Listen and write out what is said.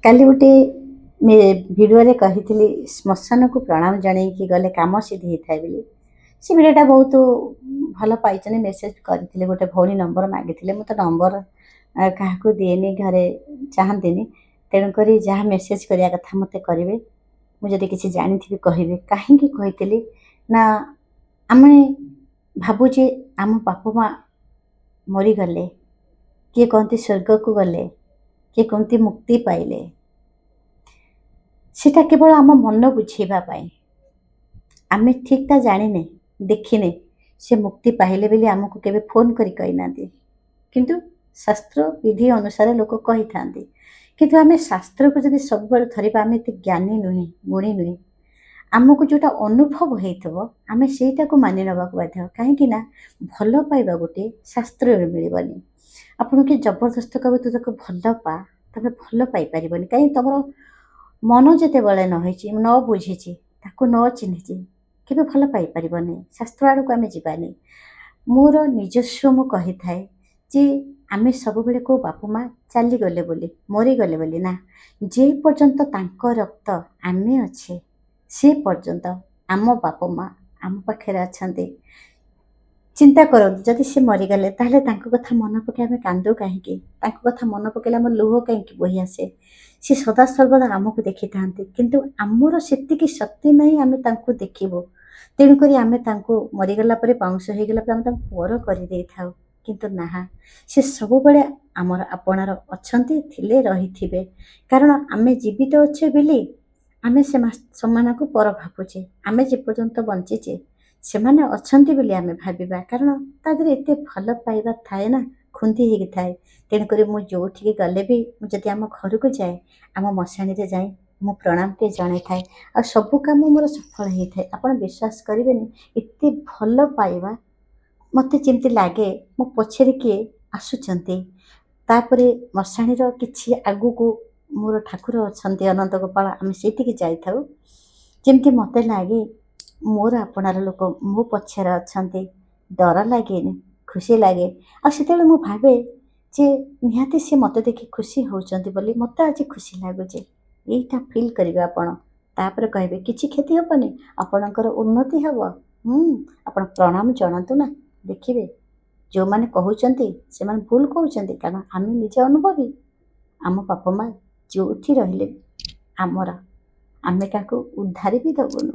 କାଲି ଗୋଟେ ଭିଡ଼ିଓରେ କହିଥିଲି ଶ୍ମଶାନକୁ ପ୍ରଣାମ ଜଣେଇକି ଗଲେ କାମ ସିଦ୍ଧି ହେଇଥାଏ ବୋଲି। ସେ ଭିଡ଼ିଓଟା ବହୁତ ଭଲ ପାଇଛନ୍ତି, ମେସେଜ କରିଥିଲେ, ଗୋଟେ ଭଉଣୀ ନମ୍ବର ମାଗିଥିଲେ। ମୁଁ ତ ନମ୍ବର କାହାକୁ ଦିଏନି, ଘରେ ଚାହାନ୍ତିନି। ତେଣୁକରି ଯାହା ମେସେଜ କରିବା କଥା ମୋତେ କରିବେ, ମୁଁ ଯଦି କିଛି ଜାଣିଥିବି କହିବି। କାହିଁକି କହିଥିଲି ନା, ଆମେ ଭାବୁଛେ ଆମ ବାପା ମା ମରିଗଲେ, କିଏ କହନ୍ତି ସ୍ୱର୍ଗକୁ ଗଲେ, କିଏ କହନ୍ତି ମୁକ୍ତି ପାଇଲେ। ସେଟା କେବଳ ଆମ ମନ ବୁଝେଇବା ପାଇଁ। ଆମେ ଠିକଟା ଜାଣିନେ, ଦେଖିନେ ସେ ମୁକ୍ତି ପାଇଲେ ବୋଲି ଆମକୁ କେବେ ଫୋନ କରି କହିନାହାନ୍ତି, କିନ୍ତୁ ଶାସ୍ତ୍ର ବିଧି ଅନୁସାରେ ଲୋକ କହିଥାନ୍ତି। କିନ୍ତୁ ଆମେ ଶାସ୍ତ୍ରକୁ ଯଦି ସବୁବେଳେ ଧରିବା, ଆମେ ଏତେ ଜ୍ଞାନୀ ନୁହେଁ, ଗୁଣୀ ନୁହେଁ। ଆମକୁ ଯେଉଁଟା ଅନୁଭବ ହେଇଥିବ ଆମେ ସେଇଟାକୁ ମାନି ନେବାକୁ ବାଧ୍ୟ। କାହିଁକି ନା ଭଲ ପାଇବା ଗୋଟେ ଶାସ୍ତ୍ରରେ ମିଳିବନି। ଆପଣ କି ଜବରଦସ୍ତ କହିବ ତୁ ତାକୁ ଭଲ ପା, ତମେ ଭଲ ପାଇପାରିବନି। କାହିଁକି ତମର ମନ ଯେତେବେଳେ ନ ହେଇଛି, ନ ବୁଝିଛି, ତାକୁ ନ ଚିହ୍ନିଛି, କେବେ ଭଲ ପାଇପାରିବନି। ଶାସ୍ତ୍ର ଆଡ଼କୁ ଆମେ ଯିବାନି। ମୋର ନିଜସ୍ୱ ମୁଁ କହିଥାଏ ଯେ ଆମେ ସବୁବେଳେ କେଉଁ ବାପା ମା ଚାଲିଗଲେ ବୋଲି, ମରିଗଲେ ବୋଲି ନା, ଯେ ପର୍ଯ୍ୟନ୍ତ ତାଙ୍କ ରକ୍ତ ଆମେ ଅଛେ ସେ ପର୍ଯ୍ୟନ୍ତ ଆମ ବାପା ମା ଆମ ପାଖରେ ଅଛନ୍ତି। ଚିନ୍ତା କରନ୍ତୁ, ଯଦି ସେ ମରିଗଲେ ତାହେଲେ ତାଙ୍କ କଥା ମନେ ପକାଇ ଆମେ କାନ୍ଦୁ କାହିଁକି? ତାଙ୍କ କଥା ମନେ ପକାଇଲେ ଆମ ଲୁହ କାହିଁକି ବୋହି ଆସେ? ସେ ସଦାସର୍ବଦା ଆମକୁ ଦେଖିଥାନ୍ତି, କିନ୍ତୁ ଆମର ସେତିକି ଶକ୍ତି ନାହିଁ ଆମେ ତାଙ୍କୁ ଦେଖିବୁ। ତେଣୁକରି ଆମେ ତାଙ୍କୁ ମରିଗଲା ପରେ, ପାଉଁଶ ହେଇଗଲା ପରେ ଆମେ ତାଙ୍କୁ ପର କରିଦେଇଥାଉ। କିନ୍ତୁ ନାହା, ସେ ସବୁବେଳେ ଆମର ଆପଣାର ଅଛନ୍ତି, ଥିଲେ, ରହିଥିବେ। କାରଣ ଆମେ ଜୀବିତ ଅଛେ ବୋଲି ଆମେ ସେମାନଙ୍କୁ ପର ଭାବୁଛେ। ଆମେ ଯେପର୍ଯ୍ୟନ୍ତ ବଞ୍ଚିଛେ ସେମାନେ ଅଛନ୍ତି ବୋଲି ଆମେ ଭାବିବା। କାରଣ ତା ଦେହରେ ଏତେ ଭଲ ପାଇବା ଥାଏ ନା, ଖୁନ୍ଦି ହେଇକି ଥାଏ। ତେଣୁକରି ମୁଁ ଯେଉଁଠିକି ଗଲେ ବି, ମୁଁ ଯଦି ଆମ ଘରକୁ ଯାଏ, ଆମ ମଶାଣିରେ ଯାଇ ମୁଁ ପ୍ରଣାମଟେ ଜଣାଇଥାଏ, ଆଉ ସବୁ କାମ ମୋର ସଫଳ ହେଇଥାଏ। ଆପଣ ବିଶ୍ୱାସ କରିବେନି, ଏତେ ଭଲ ପାଇବା ମୋତେ ଯେମିତି ଲାଗେ ମୋ ପଛରେ କିଏ ଆସୁଛନ୍ତି। ତାପରେ ମଶାଣିର କିଛି ଆଗକୁ ମୋର ଠାକୁର ଅଛନ୍ତି, ଅନନ୍ତ ଗୋପାଳ। ଆମେ ସେଇଠିକି ଯାଇଥାଉ, ଯେମିତି ମୋତେ ଲାଗେ ମୋର ଆପଣାର ଲୋକ ମୋ ପଛରେ ଅଛନ୍ତି। ଡର ଲାଗେନି, ଖୁସି ଲାଗେ। ଆଉ ସେତେବେଳେ ମୁଁ ଭାବେ ଯେ ନିହାତି ସେ ମୋତେ ଦେଖି ଖୁସି ହେଉଛନ୍ତି ବୋଲି ମୋତେ ଆଜି ଖୁସି ଲାଗୁଛି। ଏଇଟା ଫିଲ୍ କରିବେ ଆପଣ, ତାପରେ କହିବେ କିଛି କ୍ଷତି ହେବନି, ଆପଣଙ୍କର ଉନ୍ନତି ହେବ। ଆପଣ ପ୍ରଣାମ ଜଣାନ୍ତୁ ନା, ଦେଖିବେ ଯେଉଁମାନେ କହୁଛନ୍ତି ସେମାନେ ଭୁଲ କହୁଛନ୍ତି। କାରଣ ଆମେ ନିଜେ ଅନୁଭବୀ। ଆମ ବାପା ମା ଯେଉଁଠି ରହିଲେ ଆମର, ଆମେ କାହାକୁ ଉଦ୍ଧାର ବି ଦେବୁନୁ।